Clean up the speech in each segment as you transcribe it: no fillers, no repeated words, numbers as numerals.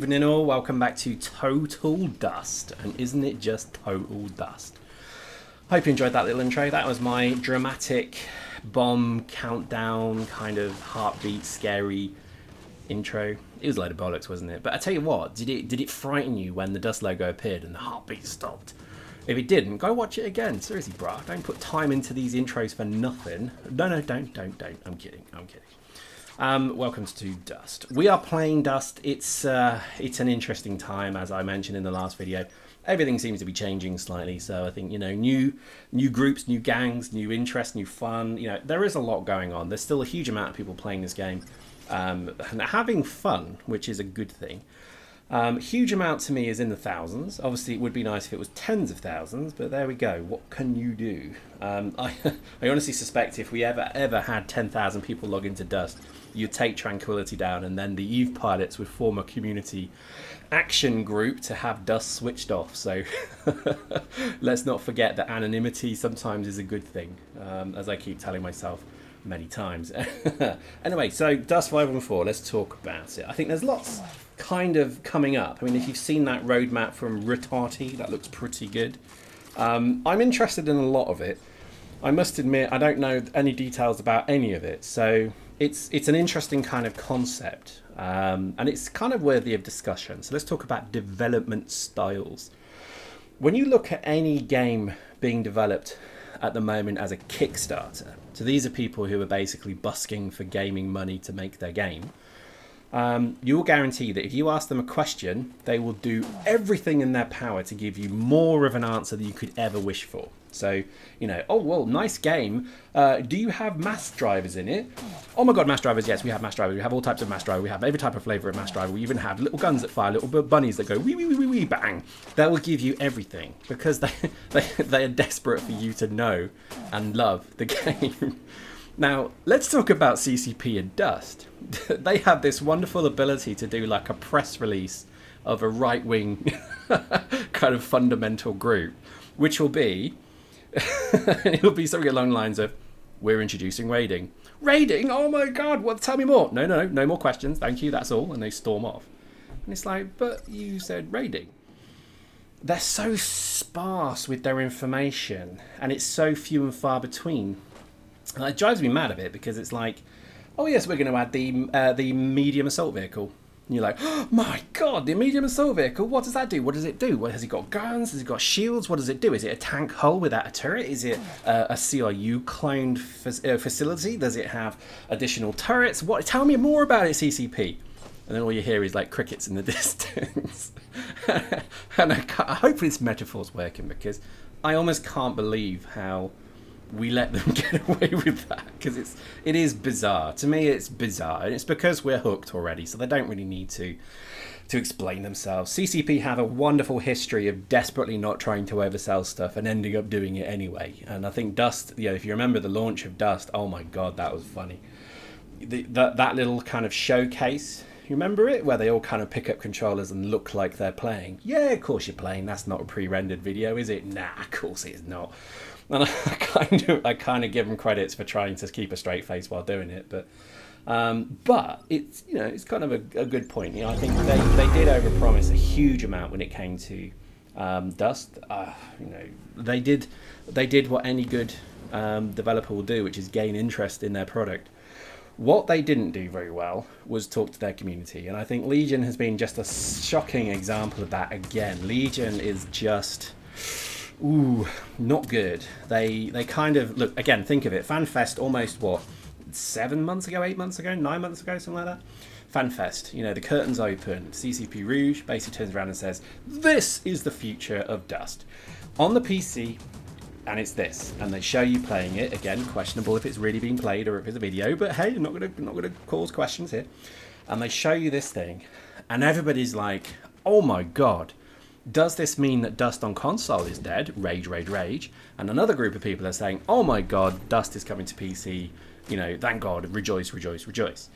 evening all, welcome back to Total Dust, and isn't it just total dust? Hope you enjoyed that little intro. That was my dramatic bomb countdown, kind of heartbeat, scary intro. It was a load of bollocks, wasn't it? But I tell you what, did it frighten you when the Dust logo appeared and the heartbeat stopped? If it didn't, go watch it again. Seriously, bruh, don't put time into these intros for nothing. No, don't. I'm kidding. Welcome to Dust. We are playing Dust. It's an interesting time, as I mentioned in the last video. Everything seems to be changing slightly, so I think, you know, new groups, new gangs, new interests, new fun. You know, there is a lot going on. There's still a huge amount of people playing this game and having fun, which is a good thing. Huge amount to me is in the thousands. Obviously, it would be nice if it was tens of thousands, but there we go. What can you do? I honestly suspect if we ever had 10,000 people log into Dust, you'd take Tranquility down, and then the Eve pilots would form a community action group to have Dust switched off. So let's not forget that anonymity sometimes is a good thing, as I keep telling myself many times. Anyway, so Dust 514, let's talk about it. I think there's lots kind of coming up. I mean, if you've seen that roadmap from Retarty, that looks pretty good. I'm interested in a lot of it. I must admit, I don't know any details about any of it, so it's an interesting kind of concept, and it's kind of worthy of discussion. So let's talk about development styles. When you look at any game being developed at the moment as a Kickstarter, so these are people who are basically busking for gaming money to make their game, you will guarantee that if you ask them a question, they will do everything in their power to give you more of an answer than you could ever wish for. So, you know, oh, well, nice game. Do you have mass drivers in it? Oh my God, mass drivers. Yes, we have mass drivers. We have all types of mass driver. We have every type of flavor of mass driver. We even have little guns that fire, little bunnies that go wee, wee, wee, wee, wee, bang. That will give you everything because they are desperate for you to know and love the game. Now, let's talk about CCP and Dust. They have this wonderful ability to do like a press release of a right-wing kind of fundamental group, which will be, it'll be something along the lines of, we're introducing raiding. Raiding? Oh my God, what? Tell me more. No more questions. Thank you, that's all. And they storm off. And it's like, but you said raiding. They're so sparse with their information, and it's so few and far between. It drives me mad a bit because it's like, oh yes, we're going to add the medium assault vehicle. And you're like, oh my God, the medium assault vehicle, what does that do? What does it do? Has it got guns? Has it got shields? What does it do? Is it a tank hull without a turret? Is it a CRU cloned facility? Does it have additional turrets? What? Tell me more about it, CCP. And then all you hear is like crickets in the distance. And hopefully this metaphor's working, because I almost can't believe how we let them get away with that, because it is bizarre. To me, it's bizarre, and it's because we're hooked already, so they don't really need to explain themselves. CCP have a wonderful history of desperately not trying to oversell stuff and ending up doing it anyway. And I think Dust, you know, if you remember the launch of Dust, oh my God, that was funny. That little kind of showcase, you remember it, where they all kind of pick up controllers and look like they're playing? Yeah, of course you're playing. That's not a pre-rendered video, is it? Nah, of course it is not. And I kind of give them credits for trying to keep a straight face while doing it, but it's, you know, it's kind of a good point. You know, I think they did overpromise a huge amount when it came to Dust. You know, they did what any good developer will do, which is gain interest in their product. What they didn't do very well was talk to their community, and I think Legion has been just a shocking example of that again. Legion is just, ooh, not good. They kind of, look, again, think of it. FanFest almost, what, 7 months ago, 8 months ago, 9 months ago, something like that? FanFest, you know, the curtains open. CCP Rouge basically turns around and says, this is the future of Dust. On the PC, and it's this. And they show you playing it. Again, questionable if it's really being played or if it's a video, but hey, I'm not gonna cause questions here. And they show you this thing, and everybody's like, oh my God, does this mean that Dust on console is dead? Rage, rage, rage. And another group of people are saying, oh my God, Dust is coming to PC. You know, thank God, rejoice, rejoice, rejoice.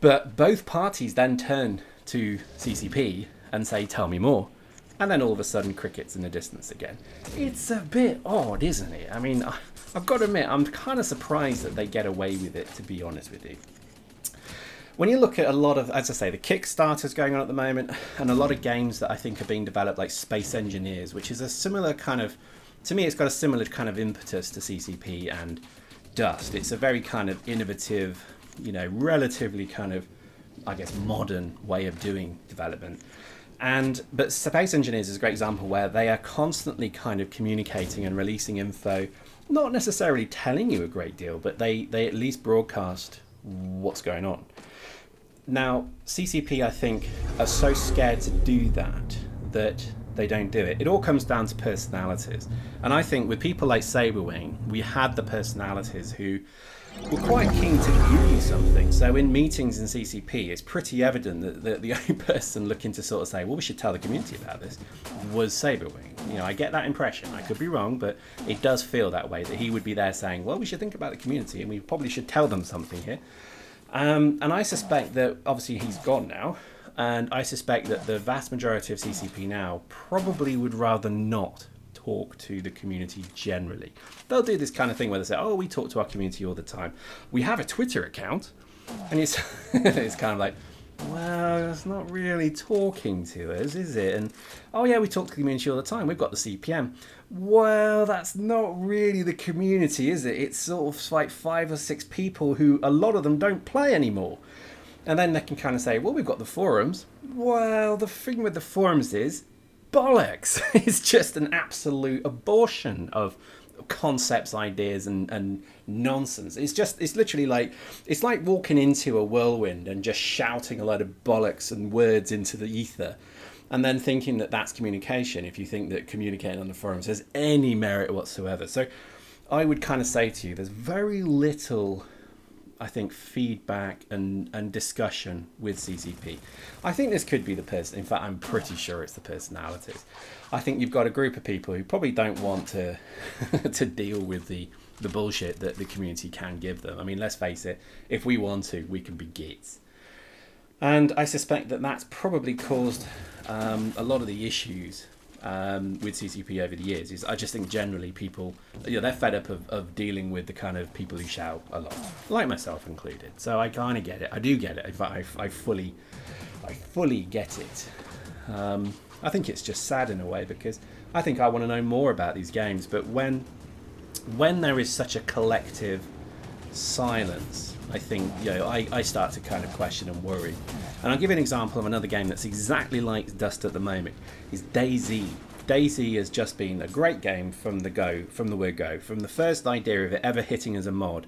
But both parties then turn to CCP and say, tell me more. And then all of a sudden, crickets in the distance again. It's a bit odd, isn't it? I mean, I've got to admit, I'm kind of surprised that they get away with it, to be honest with you. when you look at a lot of, as I say, the Kickstarters going on at the moment, and a lot of games that I think are being developed, like Space Engineers, which is a similar kind of, to me, it's got a similar kind of impetus to CCP and Dust. It's a very kind of innovative, you know, relatively kind of, I guess, modern way of doing development. But Space Engineers is a great example where they are constantly kind of communicating and releasing info, not necessarily telling you a great deal, but they at least broadcast what's going on. Now, CCP, I think, are so scared to do that they don't do it. It all comes down to personalities. And I think with people like Saberwing, we had the personalities who were quite keen to give you something. So in meetings in CCP, it's pretty evident that the only person looking to sort of say, well, we should tell the community about this, was Saberwing. You know, I get that impression. I could be wrong, but it does feel that way, that he would be there saying, well, we should think about the community and we probably should tell them something here. And I suspect that, obviously, he's gone now. And I suspect that the vast majority of CCP now probably would rather not talk to the community generally. They'll do this kind of thing where they say, oh, we talk to our community all the time. We have a Twitter account. And it's, it's kind of like, well, it's not really talking to us, is it? And, oh yeah, we talk to the community all the time. We've got the CPM. Well, that's not really the community, is it? It's sort of like 5 or 6 people who, a lot of them don't play anymore. And then they can kind of say, well, we've got the forums. Well, the thing with the forums is bollocks. It's just an absolute abortion of concepts, ideas, and nonsense. It's literally like, it's like walking into a whirlwind and just shouting a load of bollocks and words into the ether, and then thinking that that's communication, if you think that communicating on the forums has any merit whatsoever. So I would kind of say to you, there's very little, I think, feedback and discussion with CCP. I think this could be the person. In fact, I'm pretty sure it's the personalities. I think you've got a group of people who probably don't want to to deal with the bullshit that the community can give them. I mean, let's face it, if we want to, we can be gits. And I suspect that that's probably caused a lot of the issues with CCP over the years. Is I just think generally people, you know, they're fed up of dealing with the kind of people who shout a lot, like myself included. So I kind of get it. I do get it. In fact, I fully get it. I think it's just sad in a way, because I think I want to know more about these games. But when there is such a collective silence, I think, you know, I start to kind of question and worry. And I'll give you an example of another game that's exactly like Dust at the moment, is DayZ. DayZ has just been a great game from the word go. From the first idea of it ever hitting as a mod,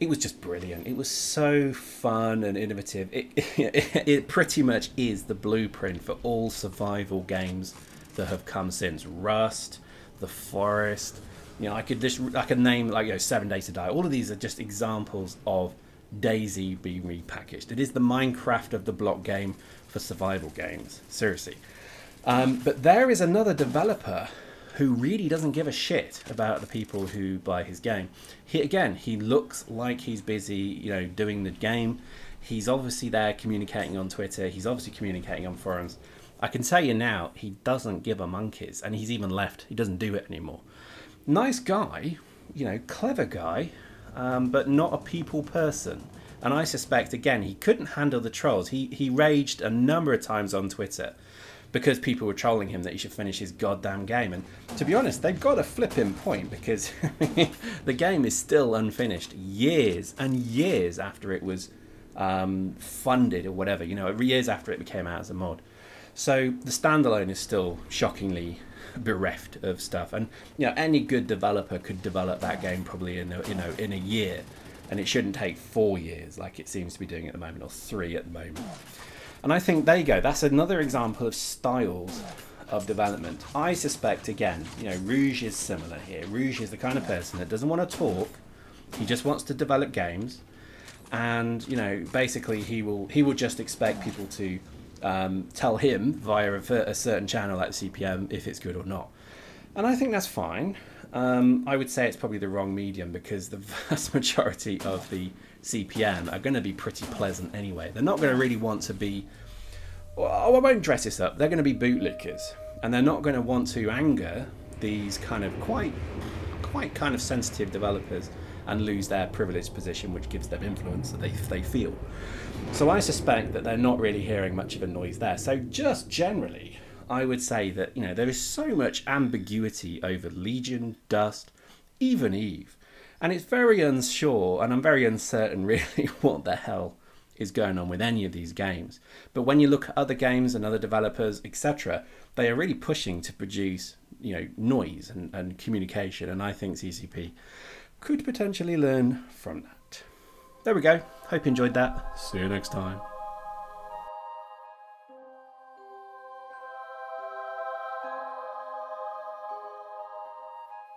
it was just brilliant. It was so fun and innovative. It pretty much is the blueprint for all survival games that have come since. Rust, The Forest. You know, I could name, like, you know, 7 Days to Die. All of these are just examples of DayZ being repackaged. It is the Minecraft of the block game for survival games. Seriously. But there is another developer who really doesn't give a shit about the people who buy his game. He looks like he's busy, you know, doing the game. He's obviously there communicating on Twitter. He's obviously communicating on forums. I can tell you now, he doesn't give a monkeys, and he's even left. He doesn't do it anymore. Nice guy, you know, clever guy, but not a people person. And I suspect, again, he couldn't handle the trolls. He raged a number of times on Twitter because people were trolling him that he should finish his goddamn game. And to be honest, they've got a flipping point, because the game is still unfinished years and years after it was funded or whatever, you know, years after it came out as a mod. So the standalone is still shockingly bereft of stuff, and you know, any good developer could develop that game probably in a year, and it shouldn't take 4 years like it seems to be doing at the moment, or 3 at the moment. And I think, there you go, that's another example of styles of development. I suspect, again, you know, Rouge is similar here. Rouge is the kind of person that doesn't want to talk. He just wants to develop games, and you know, basically he will just expect people to tell him via a certain channel like CPM if it's good or not. And I think that's fine. I would say it's probably the wrong medium, because the vast majority of the CPM are going to be pretty pleasant anyway. They're not going to really want to be, oh, I won't dress this up, they're going to be bootlickers, and they're not going to want to anger these kind of quite kind of sensitive developers and lose their privileged position, which gives them influence that they feel. So I suspect that they're not really hearing much of a noise there. So just generally, I would say that, there is so much ambiguity over Legion, Dust, even Eve. And it's very unsure, and I'm very uncertain really what the hell is going on with any of these games. But when you look at other games and other developers, etc., they are really pushing to produce, noise and communication. And I think CCP could potentially learn from that. There we go. Hope you enjoyed that. See you next time.